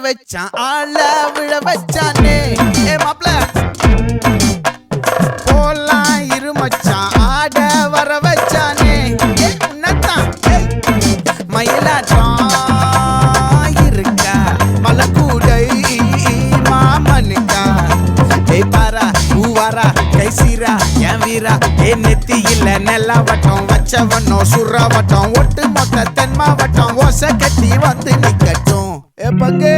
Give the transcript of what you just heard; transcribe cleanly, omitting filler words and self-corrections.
வச்சான் ஆள விழ வச்சானே மாப்ள போலாம் இருமச்சான் ஆட வர வச்சானே உன்னத்தான் மயிலாட்டம் இருக்கா மலக்கூடை மாமனுக்கா பாரா பூவாரா கைசீரா என் வீரா நெத்தி இல்ல நெல்லா வட்டம் வச்சவனோ சுறா வட்டம் ஒட்டு மொத்த தென் மாவட்டம் ஓசை கட்டி வந்து நிக்கட்டும் பங்கே